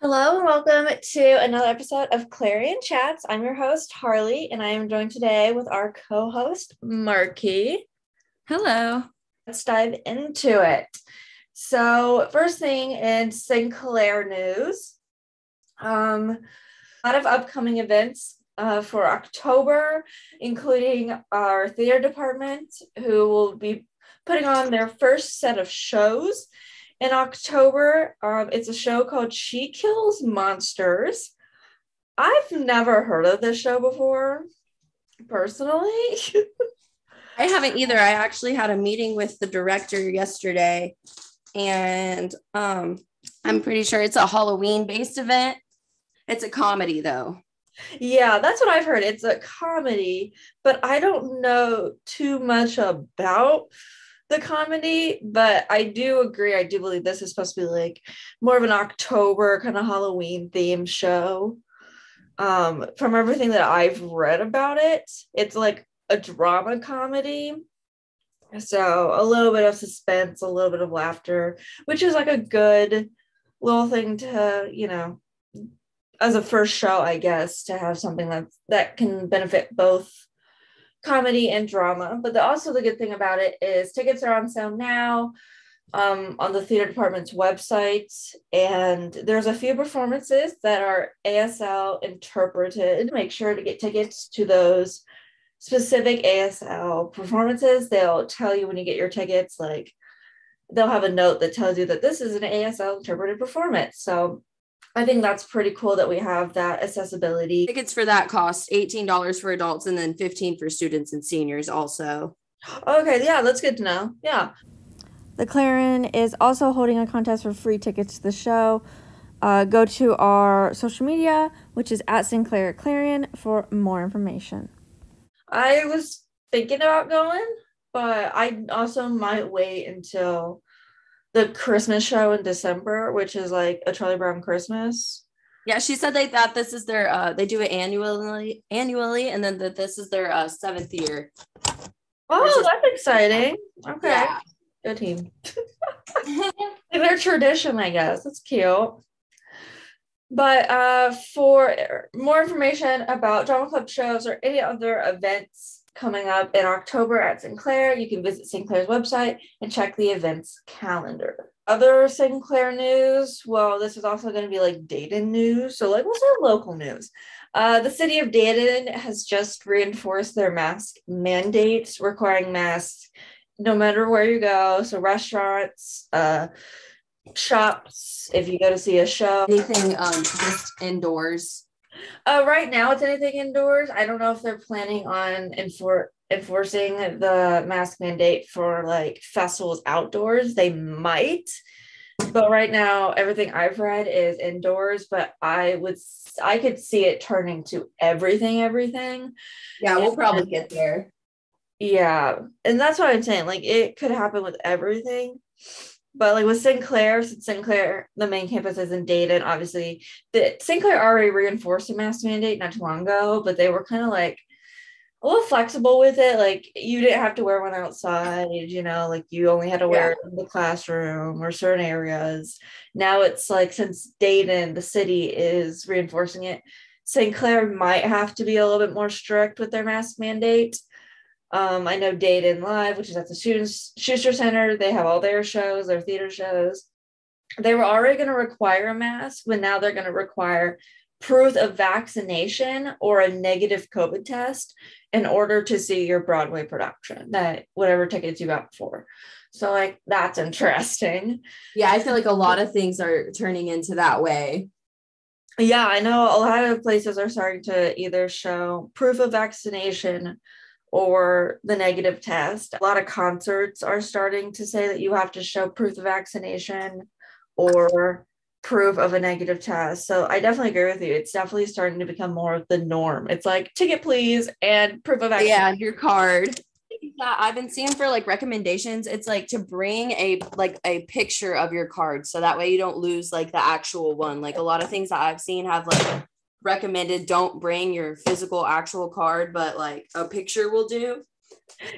Hello and welcome to another episode of Clarion Chats. I'm your host, Harley, and I am joined today with our co-host, Marky. Hello. Let's dive into it. So, first thing in Sinclair news, a lot of upcoming events for October, including our theater department, who will be putting on their first set of shows in October. It's a show called She Kills Monsters. I've never heard of this show before, personally. I haven't either. I actually had a meeting with the director yesterday, and I'm pretty sure it's a Halloween-based event. It's a comedy, though. Yeah, that's what I've heard. It's a comedy, but I don't know too much about the comedy, but I do agree. I do believe this is supposed to be like more of an October kind of Halloween themed show. From everything that I've read about it, it's like a drama comedy. So a little bit of suspense, a little bit of laughter, which is like a good little thing to, as a first show, I guess, to have something that can benefit both comedy and drama. But also the good thing about it is tickets are on sale now on the theater department's website, and there's a few performances that are ASL interpreted. Make sure to get tickets to those specific ASL performances. They'll tell you when you get your tickets, like they'll have a note that tells you that this is an ASL interpreted performance. So I think that's pretty cool that we have that accessibility. Tickets for that cost $18 for adults and then $15 for students and seniors also. Okay, yeah, that's good to know. Yeah. The Clarion is also holding a contest for free tickets to the show. Go to our social media, which is at Sinclair Clarion, for more information. I was thinking about going, but I also might wait until the Christmas show in December, which is like a Charlie Brown Christmas. Yeah, she said they thought this is their they do it annually, and then this is their 7th year. Oh, that's exciting. Okay. Yeah. Good team. Their tradition, I guess. That's cute. But for more information about drama club shows or any other events coming up in October at Sinclair, you can visit Sinclair's website and check the events calendar. Other Sinclair news, well, this is also going to be like Dayton news. So like, what's our local news? The city of Dayton has just reinforced their mask mandates, requiring masks no matter where you go. So restaurants, shops, if you go to see a show. Anything just indoors. Right now it's anything indoors. I don't know if they're planning on enforcing the mask mandate for like festivals outdoors. They might, but right now everything I've read is indoors. But I could see it turning to everything. Yeah, we'll probably get there. Yeah, and that's what I'm saying. Like it could happen with everything. But like with Sinclair, since Sinclair, the main campus is in Dayton, obviously, Sinclair already reinforced a mask mandate not too long ago, but they were kind of like a little flexible with it. Like you didn't have to wear one outside, like you only had to wear it in the classroom or certain areas. Now it's like, since Dayton, the city, is reinforcing it, Sinclair might have to be a little bit more strict with their mask mandate. I know Dayton Live, which is at the Schuster Center, they have all their shows, their theater shows. They were already going to require a mask, but now they're going to require proof of vaccination or a negative COVID test in order to see your Broadway production, that whatever tickets you got for. So like, that's interesting. Yeah, I feel like a lot of things are turning into that way. Yeah, I know a lot of places are starting to either show proof of vaccination or the negative test. A lot of concerts are starting to say that you have to show proof of vaccination or proof of a negative test. So I definitely agree with you. It's definitely starting to become more of the norm. It's like ticket please and proof of vaccination. Yeah, your card. Yeah, I've been seeing for like recommendations, it's like to bring a picture of your card, so that way you don't lose like the actual one. Like a lot of things that I've seen have like recommended don't bring your physical actual card, but like a picture will do.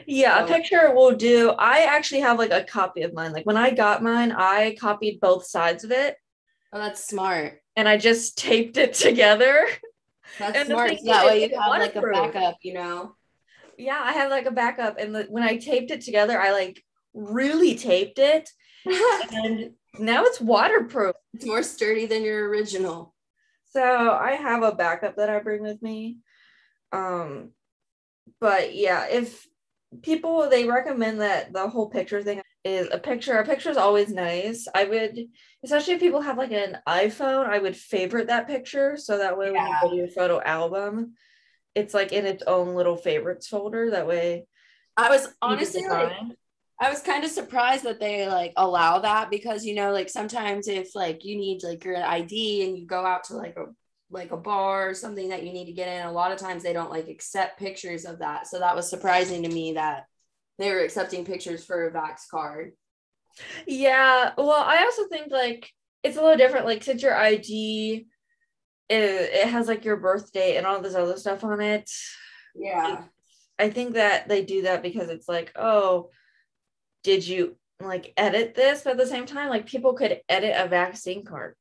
Yeah, a picture will do. I actually have like a copy of mine. Like when I got mine, I copied both sides of it Oh, that's smart. and I just taped it together. That's And the smart. thing So is, that way you it's have like a waterproof. backup, you know? Yeah, I have like a backup. And when I taped it together, I like really taped it. And now it's waterproof. It's more sturdy than your original. So I have a backup that I bring with me. Um, but yeah, if people they recommend that the whole picture thing is a picture. A picture is always nice. I would, especially if people have like an iPhone, I would favorite that picture so that way when you go Yeah. to your photo album, it's like in its own little favorites folder. That way I was you get honestly the like, time. I was kind of surprised that they like allow that because you know, like sometimes if like you need like your ID and you go out to like a bar or something that you need to get in, a lot of times they don't like accept pictures of that. So that was surprising to me that they were accepting pictures for a Vax card. Yeah. Well, I also think like it's a little different. Like since your ID it has like your birth date and all this other stuff on it. Yeah. I think that they do that because it's like, oh, did you like edit this? But at the same time, like people could edit a vaccine card.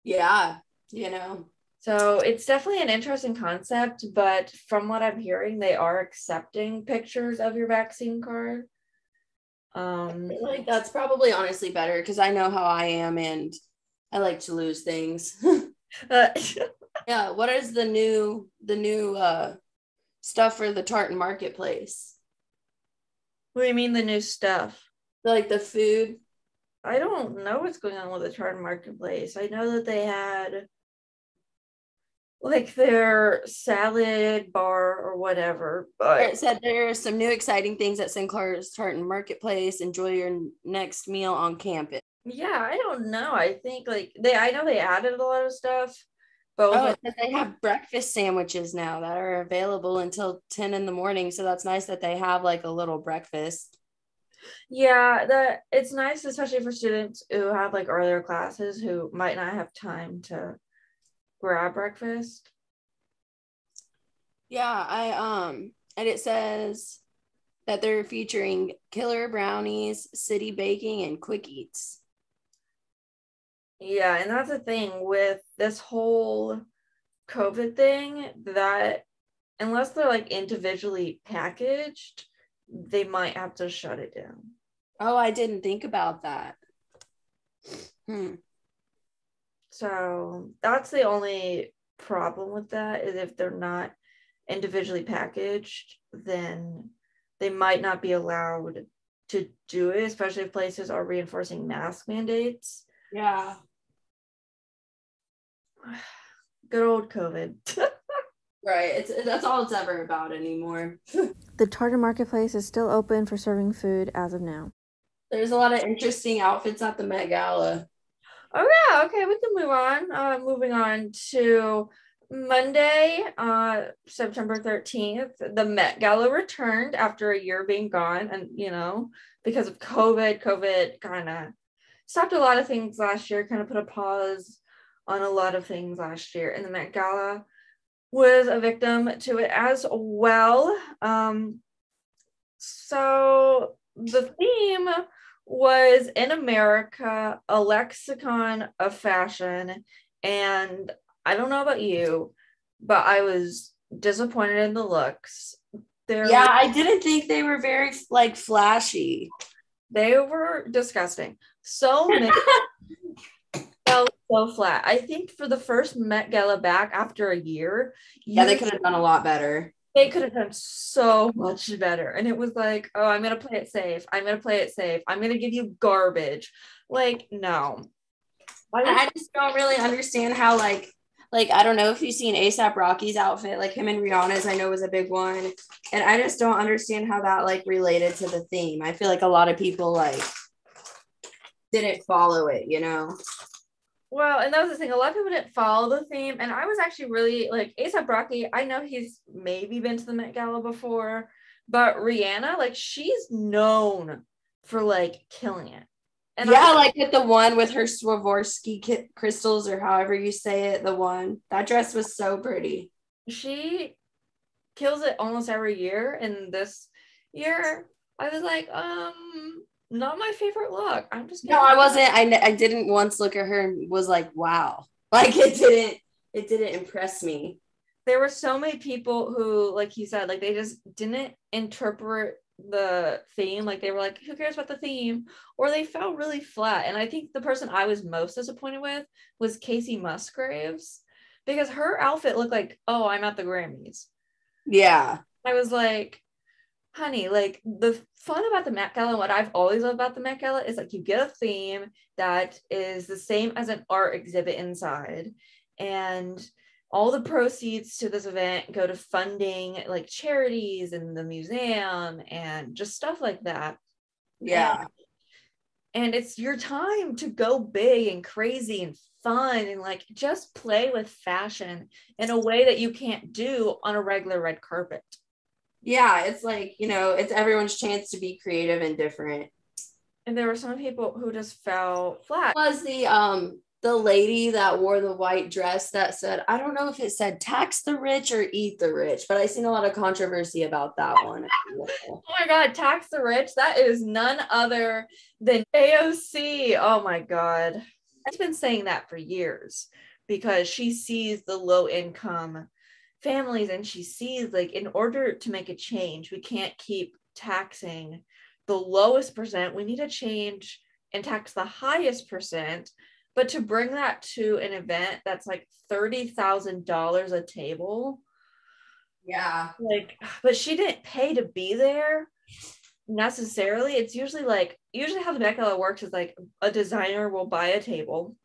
Yeah. You know, So it's definitely an interesting concept, but from what I'm hearing, they are accepting pictures of your vaccine card. Um, like that's probably honestly better because I know how I am and I like to lose things. uh, Yeah, what is the new stuff for the Tartan Marketplace? what do you mean the new stuff? Like the food. I don't know what's going on with the Charter Marketplace. I know that they had like their salad bar or whatever, but It said there are some new exciting things at Sinclair's Tartan Marketplace. Enjoy your next meal on campus. yeah, I don't know. I think like I know they added a lot of stuff, both Oh, like it says they have breakfast sandwiches now that are available until 10 in the morning. So that's nice that they have like a little breakfast. yeah, that it's nice, especially for students who have like earlier classes who might not have time to grab breakfast. Yeah, and it says that they're featuring killer brownies, city baking, and quick eats. Yeah, and that's the thing with this whole COVID thing that unless they're like individually packaged, they might have to shut it down. Oh, I didn't think about that. Hmm. So that's the only problem with that is if they're not individually packaged, then they might not be allowed to do it, especially if places are reinforcing mask mandates. Yeah. Good old COVID. Right. It's that's all it's ever about anymore. The Tartar Marketplace is still open for serving food as of now. There's a lot of interesting outfits at the Met Gala. Oh yeah, okay, we can move on. Moving on to Monday, September 13th. The Met Gala returned after a year being gone, and because of COVID kind of stopped a lot of things last year, kind of put a pause on a lot of things last year, and the Met Gala was a victim to it as well. So the theme was in America, a lexicon of fashion. And I don't know about you, but I was disappointed in the looks. Yeah, I didn't think they were very like flashy. They were disgusting. So many felt so flat. I think for the first Met Gala back after a year, Yeah, they could have done a lot better. they could have done so much better. And it was like, oh, I'm going to play it safe. I'm going to play it safe. I'm going to give you garbage. Like, no. I just don't really understand how like I don't know if you've seen ASAP Rocky's outfit, like him and Rihanna's, I know was a big one. And I just don't understand how that like related to the theme. I feel like a lot of people like didn't follow it, you know? Well, and that was the thing. A lot of people didn't follow the theme. And I was actually really like ASAP Rocky. I know he's maybe been to the Met Gala before, but Rihanna, like, she's known for like killing it. And Yeah, like with the one with her Swarovski crystals or however you say it, the one that dress was so pretty. she kills it almost every year. And this year, I was like, not my favorite look. I'm just No, kidding. I wasn't. I didn't once look at her and was like, wow. Like it didn't impress me. There were so many people who, like you said, like they just didn't interpret the theme. Like they were like, who cares about the theme? Or they fell really flat. And I think the person I was most disappointed with was Casey Musgraves, because her outfit looked like, oh, I'm at the Grammys. Yeah. I was like, honey, like the fun about the Met Gala, and what I've always loved about the Met Gala is like you get a theme that is the same as an art exhibit inside, and all the proceeds to this event go to funding like charities and the museum and just stuff like that. Yeah. And it's your time to go big and crazy and fun and like just play with fashion in a way that you can't do on a regular red carpet. Yeah, it's like, it's everyone's chance to be creative and different. And there were some people who just fell flat. Was the lady that wore the white dress that said, I don't know if it said tax the rich or eat the rich, but I seen a lot of controversy about that one. Oh my God, tax the rich. That is none other than AOC. Oh my God. I've been saying that for years because she sees the low income families and she sees like in order to make a change, we can't keep taxing the lowest percent. We need to change and tax the highest percent. But to bring that to an event that's like $30,000 a table. Yeah. Like, but she didn't pay to be there necessarily. It's usually how the Met Gala works is like a designer will buy a table.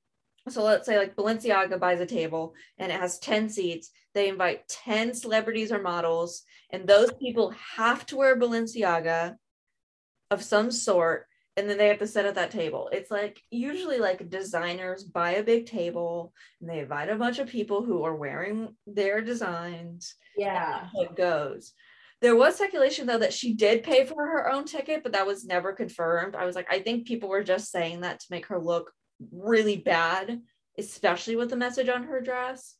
So let's say like Balenciaga buys a table and it has 10 seats. They invite 10 celebrities or models, and those people have to wear Balenciaga of some sort, and then they have to sit at that table. It's like usually like designers buy a big table and they invite a bunch of people who are wearing their designs. Yeah. It goes. There was speculation though that she did pay for her own ticket, but that was never confirmed. I was like, I think people were just saying that to make her look really bad, especially with the message on her dress.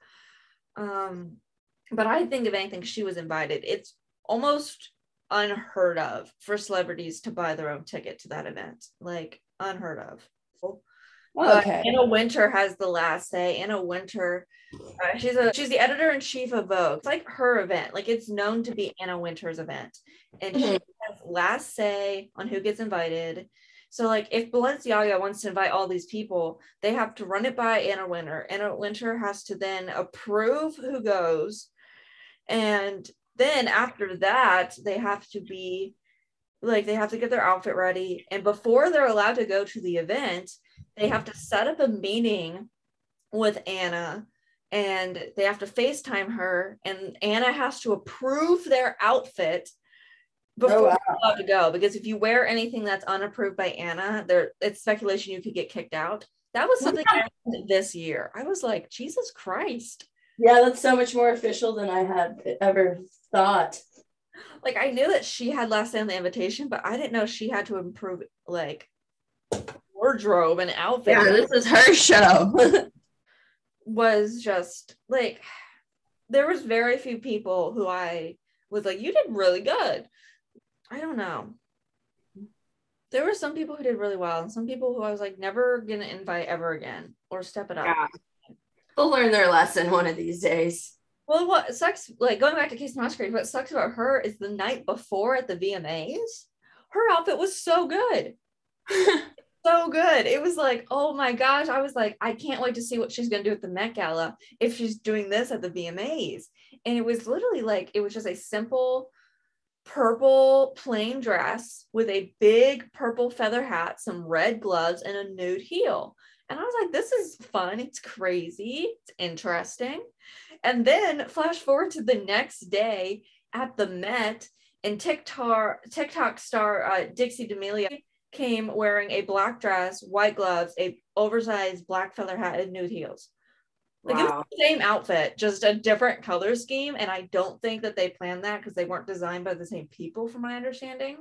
But I think if anything, she was invited. It's almost unheard of for celebrities to buy their own ticket to that event, like unheard of. But Okay. Anna Wintour has the last say. Anna Wintour, she's the editor-in-chief of Vogue. It's like her event, like it's known to be Anna Wintour's event, and she has last say on who gets invited. So like if Balenciaga wants to invite all these people, they have to run it by Anna Wintour. Anna Wintour has to then approve who goes, and then after that they have to be like they have to get their outfit ready, and before they're allowed to go to the event they have to set up a meeting with Anna, and they have to FaceTime her, and Anna has to approve their outfit before you're allowed to go, because if you wear anything that's unapproved by Anna, it's speculation you could get kicked out. That was something I happened this year. I was like, Jesus Christ. Yeah, that's so much more official than I had ever thought. Like I knew that she had last say on the invitation, but I didn't know she had to improve like wardrobe and outfit. Yeah, this is her show. Was just like there was very few people who I was like, you did really good. I don't know. There were some people who did really well, and some people who I was like, never gonna invite ever again or step it up. Yeah. They'll learn their lesson one of these days. Well, what sucks, like going back to Casey Musgraves, what sucks about her is the night before at the VMAs, her outfit was so good. So good. It was like, oh my gosh. I was like, I can't wait to see what she's going to do at the Met Gala if she's doing this at the VMAs. And it was literally like, it was just a simple purple plain dress with a big purple feather hat, some red gloves, and a nude heel. And I was like, this is fun. It's crazy. It's interesting. And then flash forward to the next day at the Met, and TikTok star Dixie D'Amelio came wearing a black dress, white gloves, a oversized black feather hat, and nude heels. Like it was the same outfit, just a different color scheme. And I don't think that they planned that because they weren't designed by the same people, from my understanding.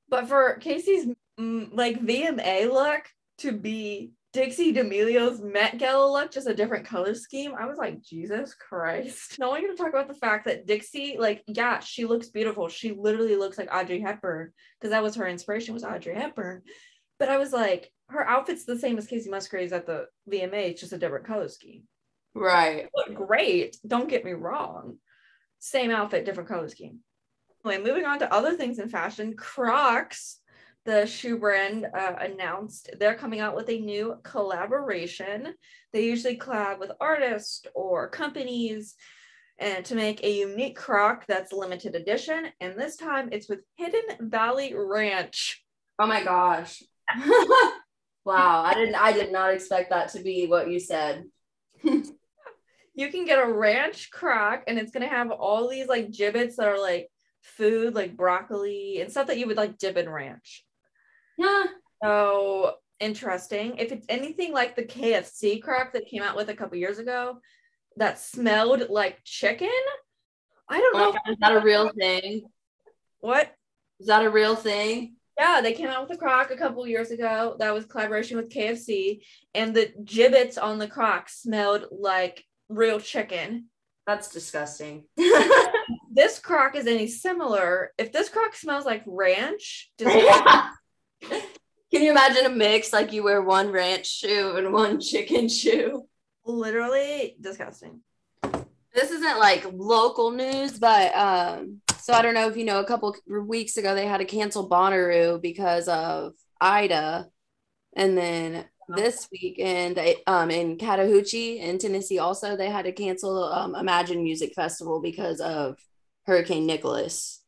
But for Casey's like VMA look to be Dixie D'Amelio's Met Gala look, just a different color scheme. I was like, Jesus Christ. No, I'm going to talk about the fact that Dixie, like, yeah, she looks beautiful. She literally looks like Audrey Hepburn, because that was her inspiration, was Audrey Hepburn. But I was like, her outfit's the same as Casey Musgraves at the VMA, it's just a different color scheme. Right. Look great. Don't get me wrong. Same outfit, different color scheme. Anyway, moving on to other things in fashion, Crocs, the shoe brand, announced they're coming out with a new collaboration. They usually collab with artists or companies and to make a unique Croc that's limited edition. And this time it's with Hidden Valley Ranch. Oh my gosh. Wow. I did not expect that to be what you said. You can get a ranch Croc and it's going to have all these like gibbets that are like food, like broccoli and stuff that you would like dip in ranch. Yeah. So interesting. If it's anything like the KFC Croc that came out with a couple years ago that smelled like chicken, I don't know. Is that a real thing? What? Is that a real thing? Yeah, they came out with a Croc a couple years ago. That was collaboration with KFC, and the gibbets on the Croc smelled like real chicken. That's disgusting. This Croc is any similar. If this Croc smells like ranch, Can you imagine a mix, like you wear one ranch shoe and one chicken shoe? Literally disgusting. This isn't like local news, but so I don't know if you know, a couple weeks ago they had to cancel Bonnaroo because of Ida, and then this weekend in Chattahoochee in Tennessee also they had to cancel Imagine Music Festival because of Hurricane Nicholas.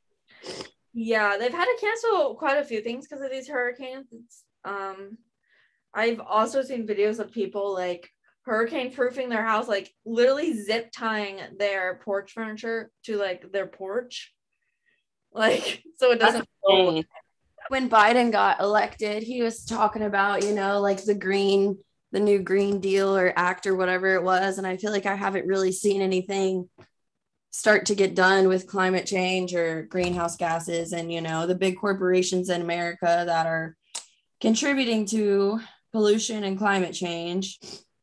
Yeah, they've had to cancel quite a few things because of these hurricanes. I've also seen videos of people like hurricane proofing their house, like literally zip tying their porch furniture to like their porch, like so it doesn't. When Biden got elected, he was talking about, you know, like the new Green Deal or Act or whatever it was, and I feel like I haven't really seen anything start to get done with climate change or greenhouse gases and, you know, the big corporations in America that are contributing to pollution and climate change.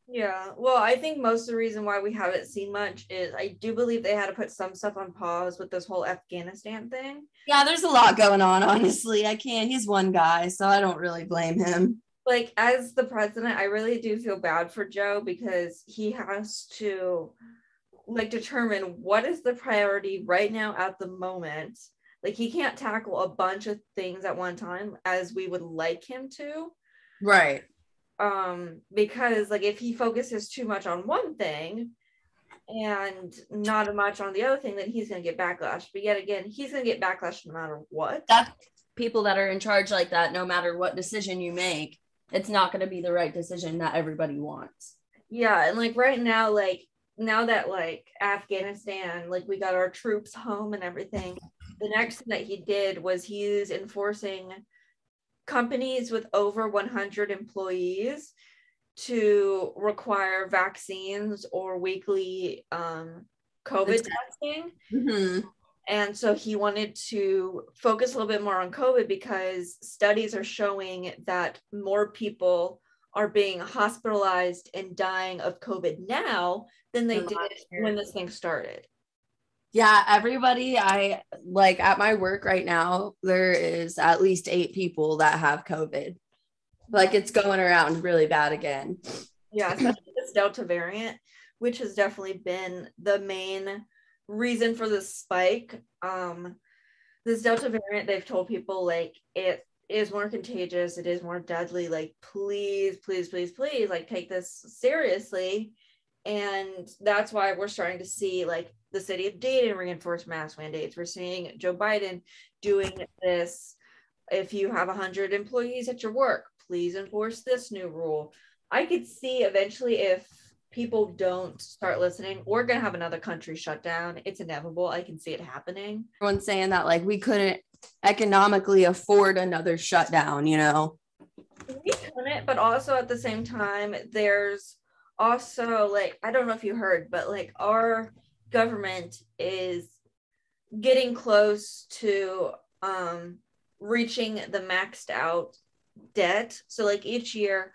Yeah, well, I think most of the reason why we haven't seen much is I do believe they had to put some stuff on pause with this whole Afghanistan thing. Yeah, there's a lot going on, honestly. He's one guy, so I don't really blame him. Like, as the president, I really do feel bad for Joe because he has to like determine what is the priority right now at the moment. Like, he can't tackle a bunch of things at one time as we would like him to. Right. Because like if he focuses too much on one thing and not much on the other thing, then he's going to get backlash. But yet again, he's going to get backlash no matter what. That's people that are in charge like that, no matter what decision you make, it's not going to be the right decision that everybody wants. Yeah, and like right now, like now that like Afghanistan, like we got our troops home and everything, the next thing that he did was he's enforcing companies with over 100 employees to require vaccines or weekly COVID testing. Mm-hmm. And so he wanted to focus a little bit more on COVID because studies are showing that more people are being hospitalized and dying of COVID now than they did when this thing started. Yeah, everybody I like at my work right now, there is at least 8 people that have COVID. Like it's going around really bad again. Yeah, especially this Delta variant, which has definitely been the main reason for this spike. This Delta variant, they've told people like it is more contagious, it is more deadly. Like, please, like take this seriously. And that's why we're starting to see like the city of Dayton reinforce mask mandates. We're seeing Joe Biden doing this. If you have 100 employees at your work, please enforce this new rule. I could see eventually if people don't start listening, we're going to have another country shut down. It's inevitable. I can see it happening. Everyone's saying that like we couldn't economically afford another shutdown, you know? We couldn't, but also at the same time, there's also like, I don't know if you heard, but like our government is getting close to reaching the maxed out debt. So like each year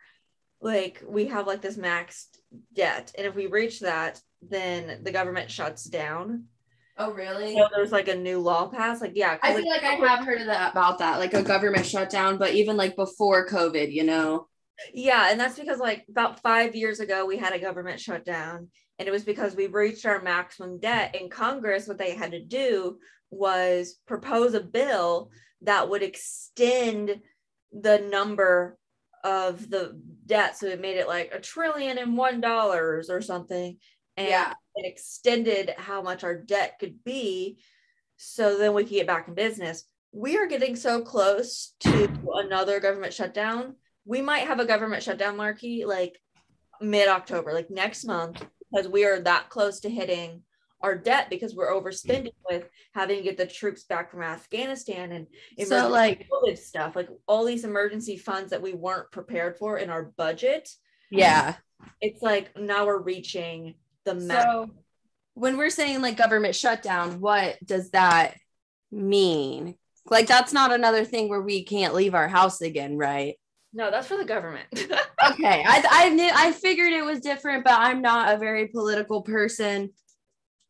like we have like this maxed debt, and if we reach that, then the government shuts down. Oh, really? So there's like a new law passed. Like, yeah, I like, feel like I have heard of that about that, like a government shutdown, but even like before COVID, you know? yeah, and that's because like about 5 years ago we had a government shutdown, and it was because we reached our maximum debt. In Congress, what they had to do was propose a bill that would extend the number of the debt, so it made it like $1,000,001,000 or something, and Yeah. it extended how much our debt could be, so then we could get back in business. We are getting so close to another government shutdown. We might have a government shutdown, Marky, like mid-October, like next month, because we are that close to hitting our debt because we're overspending with having to get the troops back from Afghanistan and So like, COVID stuff, like all these emergency funds that we weren't prepared for in our budget. yeah. It's like now we're reaching the max. So when we're saying like government shutdown, what does that mean? Like, that's not another thing where we can't leave our house again, right? No, that's for the government. Okay. I figured it was different, but I'm not a very political person.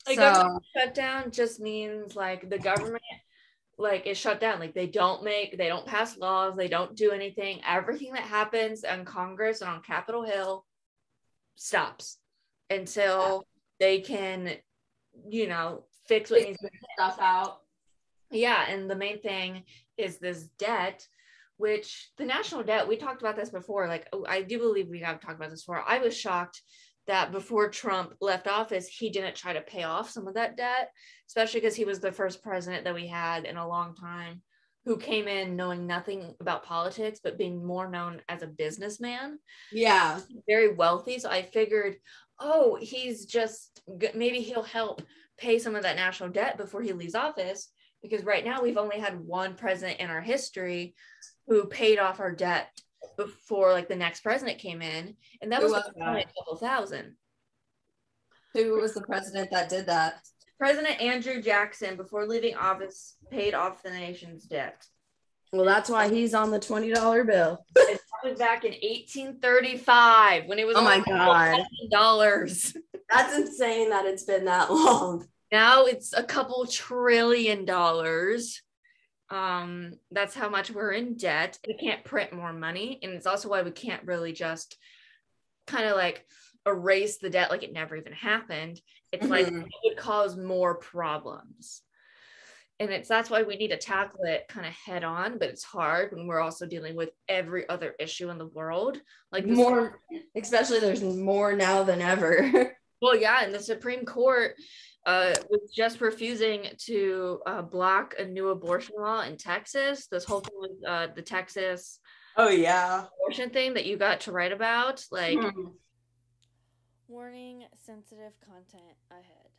Like, So government shutdown just means like the government like is shut down. Like they don't pass laws, they don't do anything. Everything that happens on Congress and on Capitol Hill stops until they can, fix what needs to be stuff out. Yeah, and the main thing is this debt, which the national debt, we talked about this before. Like, I do believe we have talked about this before. I was shocked that before Trump left office, he didn't try to pay off some of that debt, especially because he was the first president that we had in a long time who came in knowing nothing about politics, but being more known as a businessman. Yeah. Very wealthy. So I figured, oh, maybe he'll help pay some of that national debt before he leaves office. Because right now we've only had one president in our history who paid off our debt before like the next president came in, and that was only a couple thousand. Who was the president that did that? President Andrew Jackson, before leaving office, paid off the nation's debt. Well, that's why he's on the $20 bill. That was back in 1835 when it was oh my god $1,000. That's insane that it's been that long. Now it's a couple $1 trillion. That's how much we're in debt. We can't print more money, and it's also why we can't really just kind of like erase the debt like it never even happened. It's like it would cause more problems, and that's why we need to tackle it kind of head on. But it's hard when we're also dealing with every other issue in the world, like more, especially there's more now than ever. Well, yeah, and the Supreme Court was just refusing to block a new abortion law in Texas. This whole thing with the Texas abortion thing that you got to write about. Like, warning, sensitive content ahead.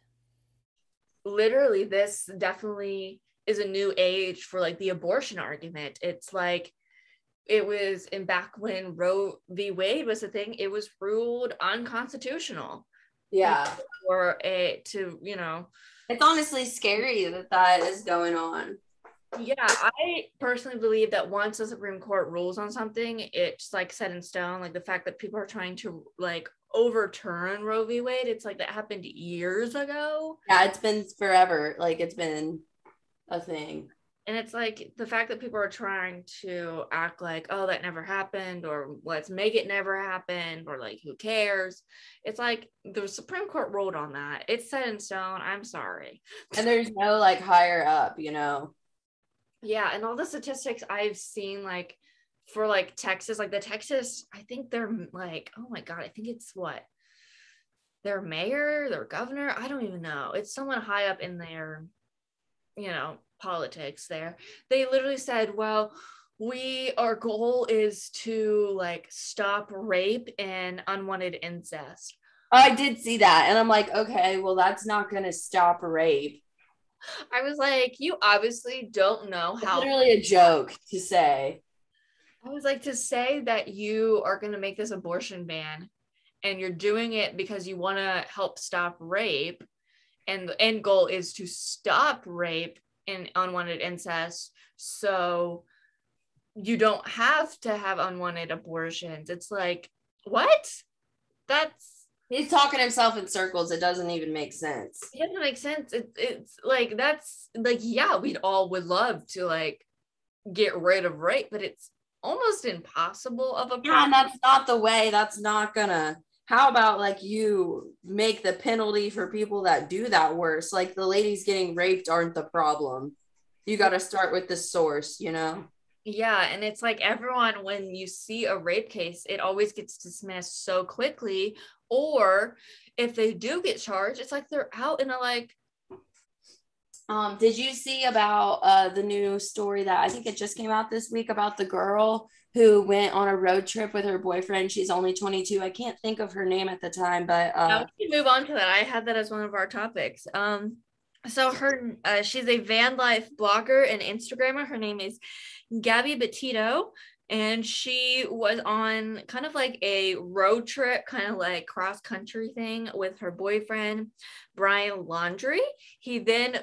Literally, this definitely is a new age for like the abortion argument. It's like it was back when Roe v. Wade was a thing, it was ruled unconstitutional. Yeah. It's honestly scary that is going on. Yeah, I personally believe that once the Supreme Court rules on something, it's like set in stone. Like the fact that people are trying to like overturn Roe v. Wade, it's like that happened years ago. Yeah, it's been forever. Like it's been a thing. And it's like the fact that people are trying to act like, oh, that never happened, or let's make it never happen, or like, who cares? It's like the Supreme Court ruled on that. It's set in stone. I'm sorry. And there's no like higher up, Yeah, and all the statistics I've seen, like for like Texas, like the Texas, I think they're like, oh my God, I think it's what? Their mayor, their governor, I don't even know. It's someone high up in their, politics there. They literally said, well, our goal is to like stop rape and unwanted incest. I did see that, and I'm like, okay, well, that's not gonna stop rape. I was like, you obviously don't know how. It's literally a joke to say. I was like, to say that you are going to make this abortion ban and you're doing it because you want to help stop rape, and the end goal is to stop rape and unwanted incest, so you don't have to have unwanted abortions. It's like, What? That's He's talking himself in circles. It doesn't even make sense. It doesn't make sense. It's like that's like yeah, we'd all would love to like get rid of rape, but it's almost impossible of a problem. Yeah, and that's not the way. That's not gonna. How about like you make the penalty for people that do that worse? Like the ladies getting raped aren't the problem. You got to start with the source, you know? Yeah, and it's like everyone, when you see a rape case, it always gets dismissed so quickly. Or if they do get charged, it's like they're out in a like. Did you see about the new story that I think it just came out this week about the girl who went on a road trip with her boyfriend? She's only 22. I can't think of her name at the time, but Now we can move on to that. I had that as one of our topics. So her she's a van life blogger and Instagrammer. Her name is Gabby Petito, and she was on kind of like a road trip, kind of like cross country thing with her boyfriend, Brian Laundrie. He then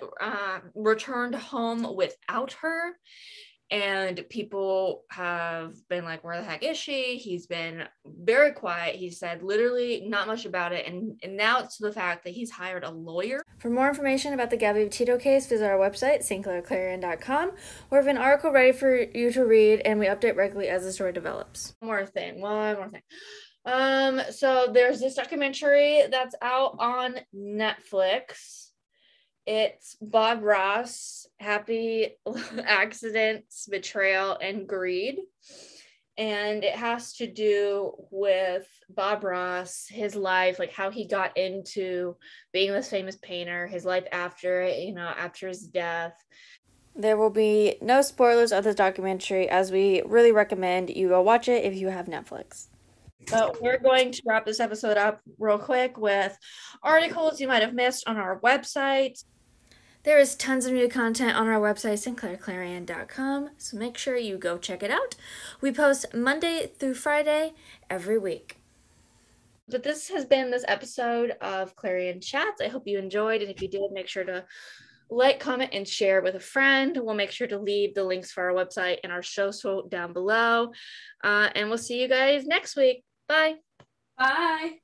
returned home without her. And people have been like, where the heck is she? He's been very quiet. He said literally not much about it. And now it's the fact that he's hired a lawyer. For more information about the Gabby Petito case, visit our website, Clarion.com. We have an article ready for you to read, and we update regularly as the story develops. One more thing. So there's this documentary that's out on Netflix. It's Bob Ross, Happy Accidents, Betrayal, and Greed. And it has to do with Bob Ross, his life, like how he got into being this famous painter, his life after, after his death. There will be no spoilers of this documentary, as we really recommend you go watch it if you have Netflix. But we're going to wrap this episode up real quick with articles you might have missed on our website. There is tons of new content on our website, SinclairClarion.com, so make sure you go check it out. We post Monday through Friday every week. But this has been this episode of Clarion Chats. I hope you enjoyed, and if you did, make sure to like, comment, and share with a friend. We'll make sure to leave the links for our website and our show down below. And we'll see you guys next week. Bye. bye.